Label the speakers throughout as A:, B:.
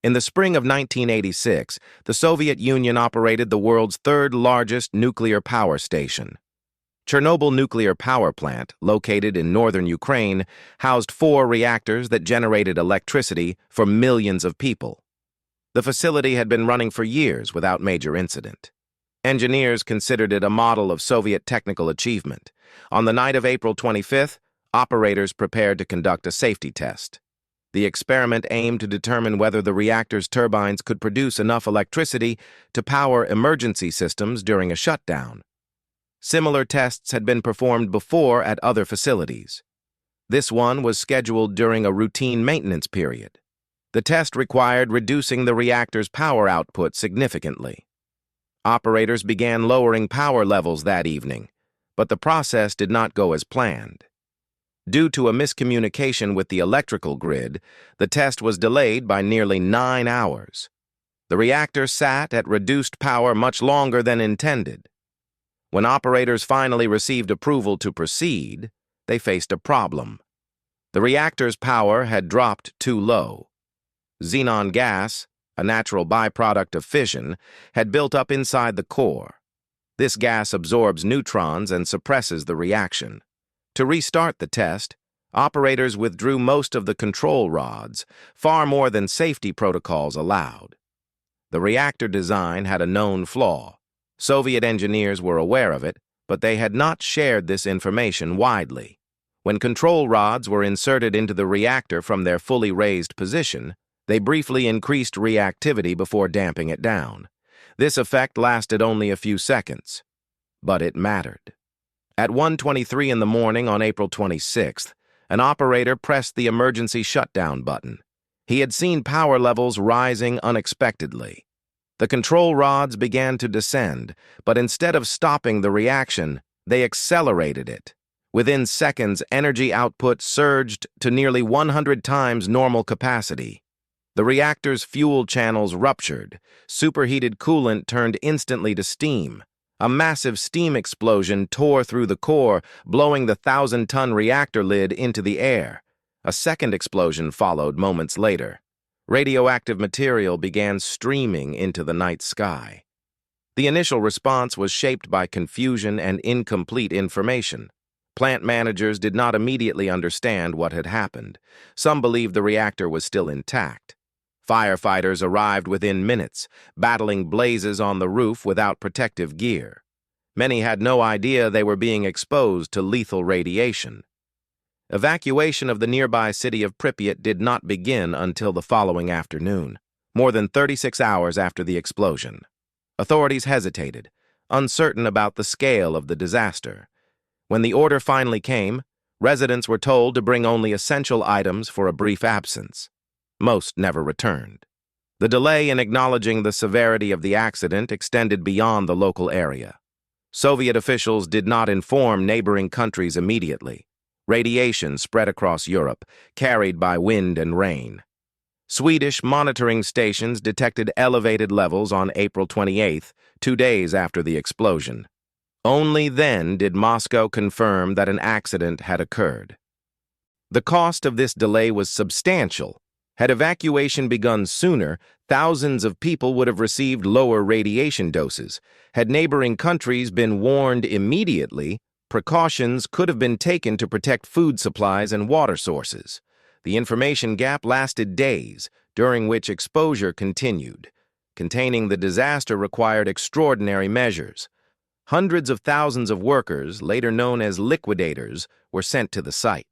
A: In the spring of 1986, the Soviet Union operated the world's third-largest nuclear power station. Chernobyl Nuclear Power Plant, located in northern Ukraine, housed 4 reactors that generated electricity for millions of people. The facility had been running for years without major incident. Engineers considered it a model of Soviet technical achievement. On the night of April 25th, operators prepared to conduct a safety test. The experiment aimed to determine whether the reactor's turbines could produce enough electricity to power emergency systems during a shutdown. Similar tests had been performed before at other facilities. This one was scheduled during a routine maintenance period. The test required reducing the reactor's power output significantly. Operators began lowering power levels that evening, but the process did not go as planned. Due to a miscommunication with the electrical grid, the test was delayed by nearly 9 hours. The reactor sat at reduced power much longer than intended. When operators finally received approval to proceed, they faced a problem. The reactor's power had dropped too low. Xenon gas, a natural byproduct of fission, had built up inside the core. This gas absorbs neutrons and suppresses the reaction. To restart the test, operators withdrew most of the control rods, far more than safety protocols allowed. The reactor design had a known flaw. Soviet engineers were aware of it, but they had not shared this information widely. When control rods were inserted into the reactor from their fully raised position, they briefly increased reactivity before damping it down. This effect lasted only a few seconds, but it mattered. At 1:23 in the morning on April 26th, an operator pressed the emergency shutdown button. He had seen power levels rising unexpectedly. The control rods began to descend, but instead of stopping the reaction, they accelerated it. Within seconds, energy output surged to nearly 100 times normal capacity. The reactor's fuel channels ruptured. Superheated coolant turned instantly to steam. A massive steam explosion tore through the core, blowing the 1,000-ton reactor lid into the air. A second explosion followed moments later. Radioactive material began streaming into the night sky. The initial response was shaped by confusion and incomplete information. Plant managers did not immediately understand what had happened. Some believed the reactor was still intact. Firefighters arrived within minutes, battling blazes on the roof without protective gear. Many had no idea they were being exposed to lethal radiation. Evacuation of the nearby city of Pripyat did not begin until the following afternoon, more than 36 hours after the explosion. Authorities hesitated, uncertain about the scale of the disaster. When the order finally came, residents were told to bring only essential items for a brief absence. Most never returned. The delay in acknowledging the severity of the accident extended beyond the local area. Soviet officials did not inform neighboring countries immediately. Radiation spread across Europe, carried by wind and rain. Swedish monitoring stations detected elevated levels on April 28th, 2 days after the explosion. Only then did Moscow confirm that an accident had occurred. The cost of this delay was substantial. Had evacuation begun sooner, thousands of people would have received lower radiation doses. Had neighboring countries been warned immediately, precautions could have been taken to protect food supplies and water sources. The information gap lasted days, during which exposure continued. Containing the disaster required extraordinary measures. Hundreds of thousands of workers, later known as liquidators, were sent to the site.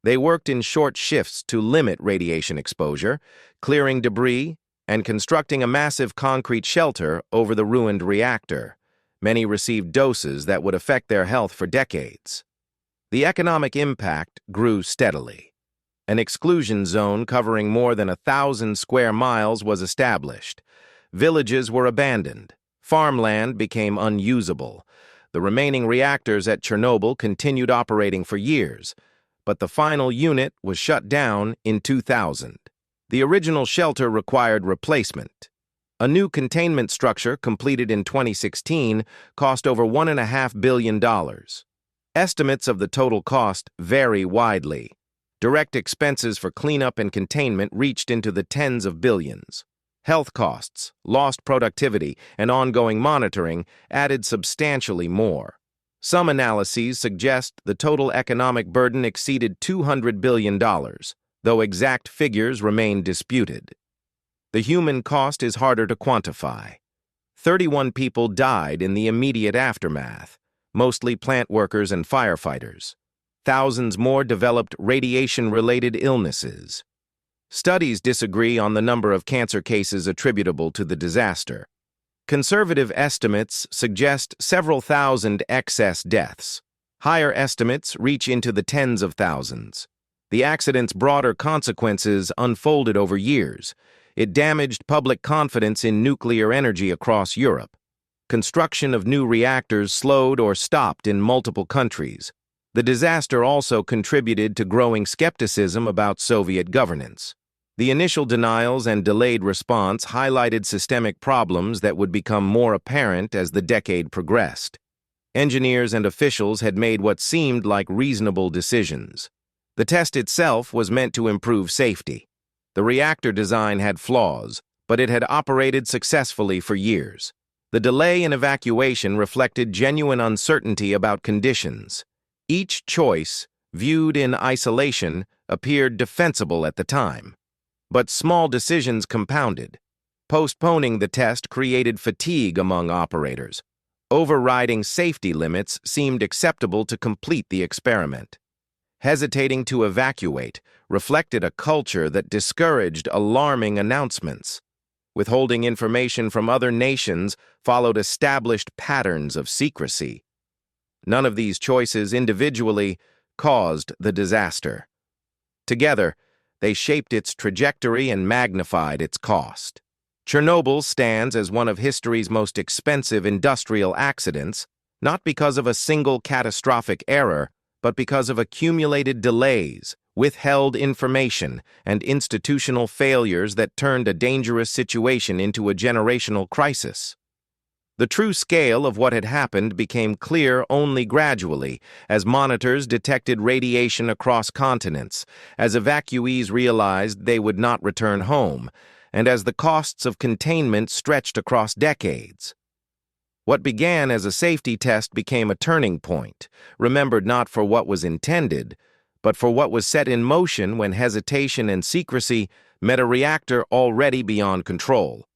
A: They worked in short shifts to limit radiation exposure, clearing debris, and constructing a massive concrete shelter over the ruined reactor. Many received doses that would affect their health for decades. The economic impact grew steadily. An exclusion zone covering more than 1,000 square miles was established. Villages were abandoned. Farmland became unusable. The remaining reactors at Chernobyl continued operating for years, but the final unit was shut down in 2000. The original shelter required replacement. A new containment structure, completed in 2016, cost over $1.5 billion. Estimates of the total cost vary widely. Direct expenses for cleanup and containment reached into the tens of billions. Health costs, lost productivity, and ongoing monitoring added substantially more. Some analyses suggest the total economic burden exceeded $200 billion, though exact figures remain disputed. The human cost is harder to quantify. 31 people died in the immediate aftermath, mostly plant workers and firefighters. Thousands more developed radiation-related illnesses. Studies disagree on the number of cancer cases attributable to the disaster. Conservative estimates suggest several thousand excess deaths. Higher estimates reach into the tens of thousands. The accident's broader consequences unfolded over years. It damaged public confidence in nuclear energy across Europe. Construction of new reactors slowed or stopped in multiple countries. The disaster also contributed to growing skepticism about Soviet governance. The initial denials and delayed response highlighted systemic problems that would become more apparent as the decade progressed. Engineers and officials had made what seemed like reasonable decisions. The test itself was meant to improve safety. The reactor design had flaws, but it had operated successfully for years. The delay in evacuation reflected genuine uncertainty about conditions. Each choice, viewed in isolation, appeared defensible at the time. But small decisions compounded. Postponing the test created fatigue among operators. Overriding safety limits seemed acceptable to complete the experiment. Hesitating to evacuate reflected a culture that discouraged alarming announcements. Withholding information from other nations followed established patterns of secrecy. None of these choices individually caused the disaster. Together, they shaped its trajectory and magnified its cost. Chernobyl stands as one of history's most expensive industrial accidents, not because of a single catastrophic error, but because of accumulated delays, withheld information, and institutional failures that turned a dangerous situation into a generational crisis. The true scale of what had happened became clear only gradually, as monitors detected radiation across continents, as evacuees realized they would not return home, and as the costs of containment stretched across decades. What began as a safety test became a turning point, remembered not for what was intended, but for what was set in motion when hesitation and secrecy met a reactor already beyond control.